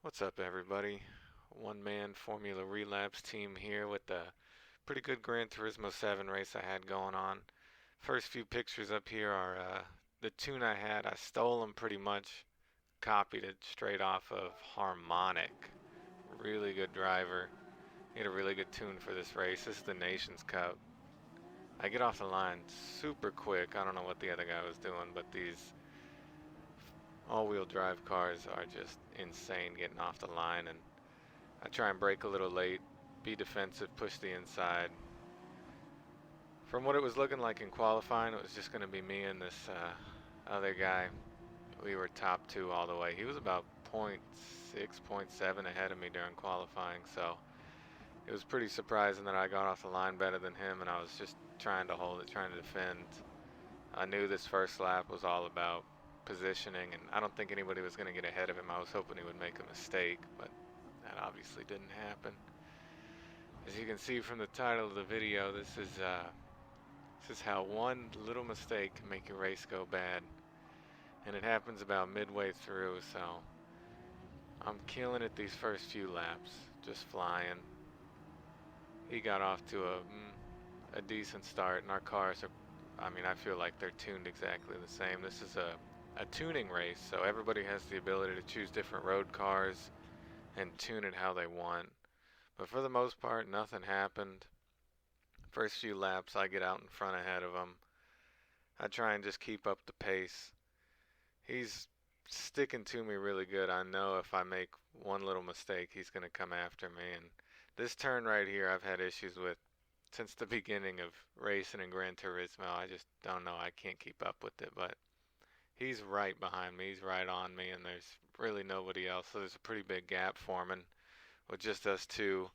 What's up, everybody? One man Formula Relapse team here with the pretty good Gran Turismo 7 race I had going on. First few pictures up here are the tune I had. I stole them pretty much, copied it straight off of Harmonic. Really good driver. He had a really good tune for this race. This is the Nations Cup. I get off the line super quick. I don't know what the other guy was doing, but these all-wheel drive cars are just insane getting off the line, and I try and brake a little late, be defensive, push the inside. From what it was looking like in qualifying, it was just going to be me and this other guy. We were top two all the way. He was about point 0.6, point 0.7 ahead of me during qualifying, so it was pretty surprising that I got off the line better than him, and I was just trying to hold it, trying to defend. I knew this first lap was all about positioning, and I don't think anybody was going to get ahead of him. I was hoping he would make a mistake, but that obviously didn't happen. As you can see from the title of the video, this is how one little mistake can make your race go bad, and it happens about midway through. So I'm killing it these first few laps, just flying. He got off to a decent start, and our cars are, I feel like they're tuned exactly the same. This is a tuning race, so everybody has the ability to choose different road cars and tune it how they want. But for the most part, nothing happened. First few laps, I get out in front ahead of him. I try and just keep up the pace. He's sticking to me really good. I know if I make one little mistake, he's going to come after me. And this turn right here, I've had issues with since the beginning of racing in Gran Turismo. I just don't know. I can't keep up with it. But he's right behind me. He's right on me, and there's really nobody else. So there's a pretty big gap forming with just us two.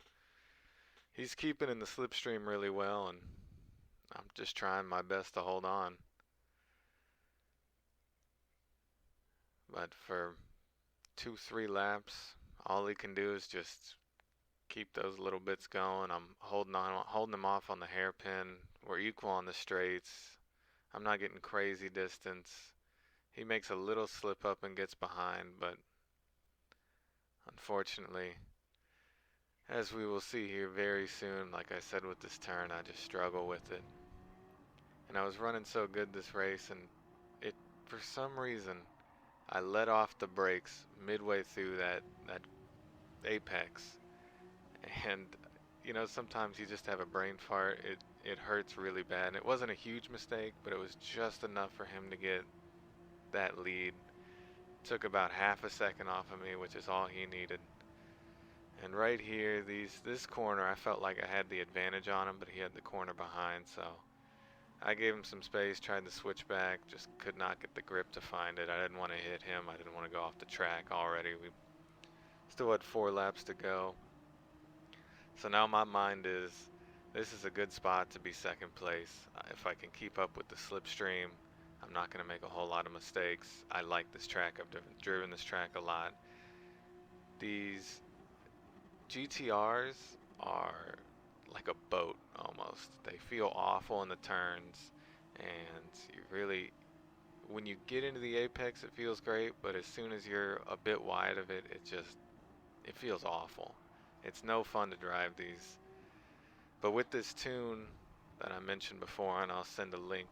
He's keeping in the slipstream really well, and I'm just trying my best to hold on. But for 2, 3 laps, all he can do is just keep those little bits going. I'm holding him off on the hairpin. We're equal on the straights. I'm not getting crazy distance. He makes a little slip up and gets behind, but unfortunately, as we will see here very soon, like I said with this turn, I just struggle with it. And I was running so good this race, and it, for some reason, I let off the brakes midway through that apex. And sometimes you just have a brain fart. It hurts really bad. And it wasn't a huge mistake, but it was just enough for him to get that lead. Took about half a second off of me, which is all he needed. And right here, this corner, I felt like I had the advantage on him, but he had the corner behind, so I gave him some space, tried to switch back, just could not get the grip to find it. I didn't want to hit him. I didn't want to go off the track already. We still had 4 laps to go. So now my mind is, this is a good spot to be second place. If I can keep up with the slipstream, I'm not going to make a whole lot of mistakes. I like this track. I've driven this track a lot. These GTRs are like a boat almost. They feel awful in the turns, and when you get into the apex, it feels great, but as soon as you're a bit wide of it, it feels awful. It's no fun to drive these. But with this tune that I mentioned before, and I'll send a link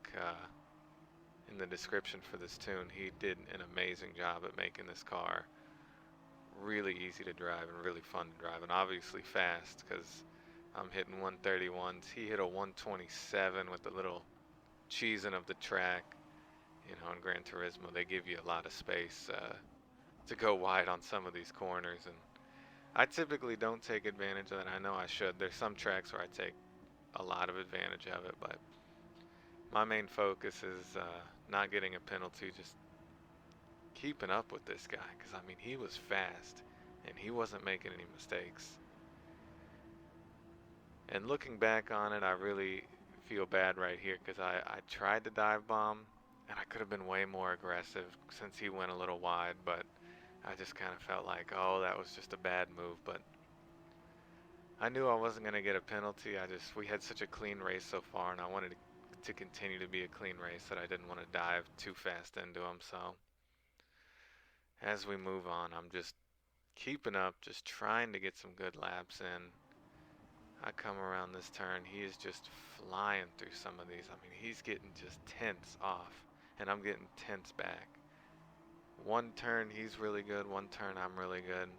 in the description for this tune, he did an amazing job at making this car really easy to drive and really fun to drive, and obviously fast, because I'm hitting 131s. He hit a 127 with a little cheesing of the track. In Gran Turismo, they give you a lot of space to go wide on some of these corners, and I typically don't take advantage of that. I know I should. There's some tracks where I take a lot of advantage of it, but my main focus is not getting a penalty, just keeping up with this guy, because he was fast and he wasn't making any mistakes. And looking back on it, I really feel bad right here, because I tried to dive bomb and I could have been way more aggressive since he went a little wide, but I just kind of felt like, oh, that was just a bad move. But I knew I wasn't going to get a penalty. We had such a clean race so far, and I wanted to continue to be a clean race, that I didn't want to dive too fast into him. So as we move on, I'm just keeping up, just trying to get some good laps in. I come around this turn, he is just flying through some of these. I mean, he's getting just tenths off, and I'm getting tenths back. One turn he's really good, one turn I'm really good,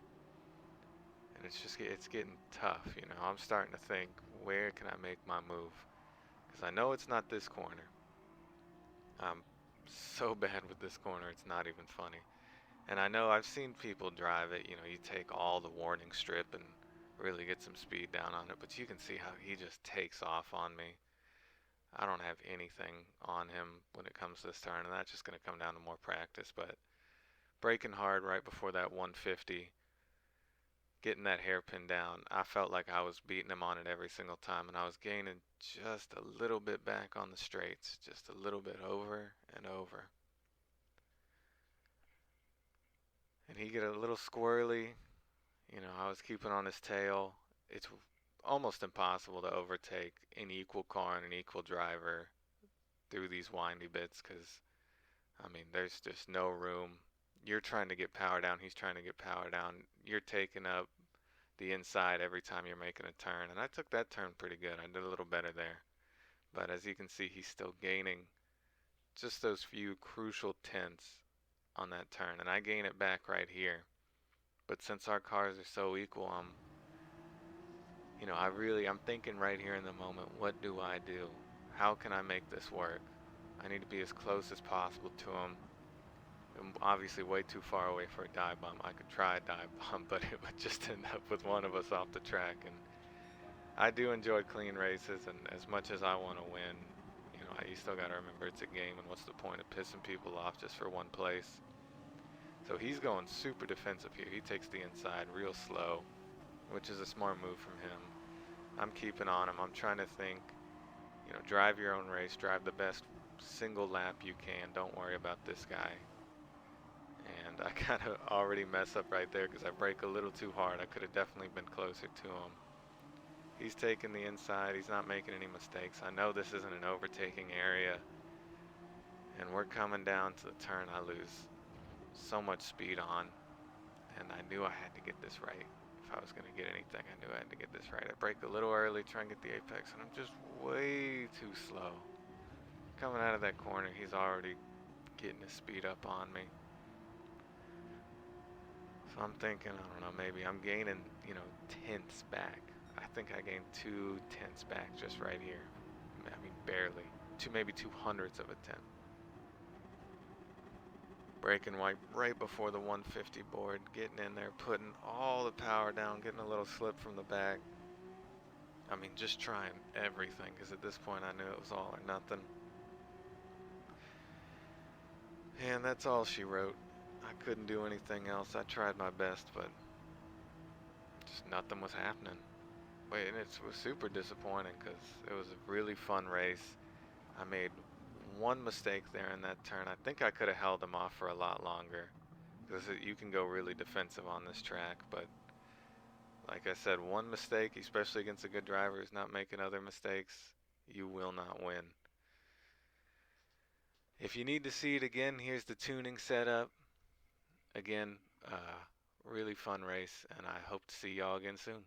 and it's getting tough. I'm starting to think, where can I make my move? Because I know it's not this corner. I'm so bad with this corner, it's not even funny. And I know I've seen people drive it. You take all the warning strip and really get some speed down on it, but you can see how he just takes off on me. I don't have anything on him when it comes to this turn, and that's just going to come down to more practice. But braking hard right before that 150, getting that hairpin down, I felt like I was beating him on it every single time, and I was gaining just a little bit back on the straights, just a little bit over and over. And he get a little squirrely. I was keeping on his tail. It's almost impossible to overtake an equal car and an equal driver through these windy bits because, I mean, there's just no room. You're trying to get power down, he's trying to get power down. You're taking up the inside every time you're making a turn, and I took that turn pretty good. I did a little better there. But as you can see, he's still gaining just those few crucial tenths on that turn, and I gain it back right here. But since our cars are so equal, I'm thinking right here in the moment, what do I do? How can I make this work? I need to be as close as possible to him. I'm obviously way too far away for a dive bomb. I could try a dive bomb, but it would just end up with one of us off the track. And I do enjoy clean races, and as much as I want to win, you still got to remember it's a game, and what's the point of pissing people off just for one place? So he's going super defensive here. He takes the inside real slow, which is a smart move from him. I'm keeping on him. I'm trying to think, drive your own race, drive the best single lap you can. Don't worry about this guy. And I kind of already mess up right there because I brake a little too hard. I could have definitely been closer to him. He's taking the inside. He's not making any mistakes. I know this isn't an overtaking area. And we're coming down to the turn. I lose so much speed on. And I knew I had to get this right. If I was going to get anything, I knew I had to get this right. I brake a little early, try and get the apex, and I'm just way too slow. Coming out of that corner, he's already getting his speed up on me. So I'm thinking, I don't know, maybe I'm gaining, tenths back. I think I gained 2 tenths back just right here. I mean, barely. Maybe 200ths of a tenth. Braking right before the 150 board, getting in there, putting all the power down, getting a little slip from the back. I mean, just trying everything, because at this point I knew it was all or nothing. And that's all she wrote. I couldn't do anything else. I tried my best, but just nothing was happening. And it was super disappointing because it was a really fun race. I made one mistake there in that turn. I think I could have held him off for a lot longer because you can go really defensive on this track, but like I said, one mistake, especially against a good driver who's not making other mistakes, you will not win. If you need to see it again, here's the tuning setup. Again, really fun race, and I hope to see y'all again soon.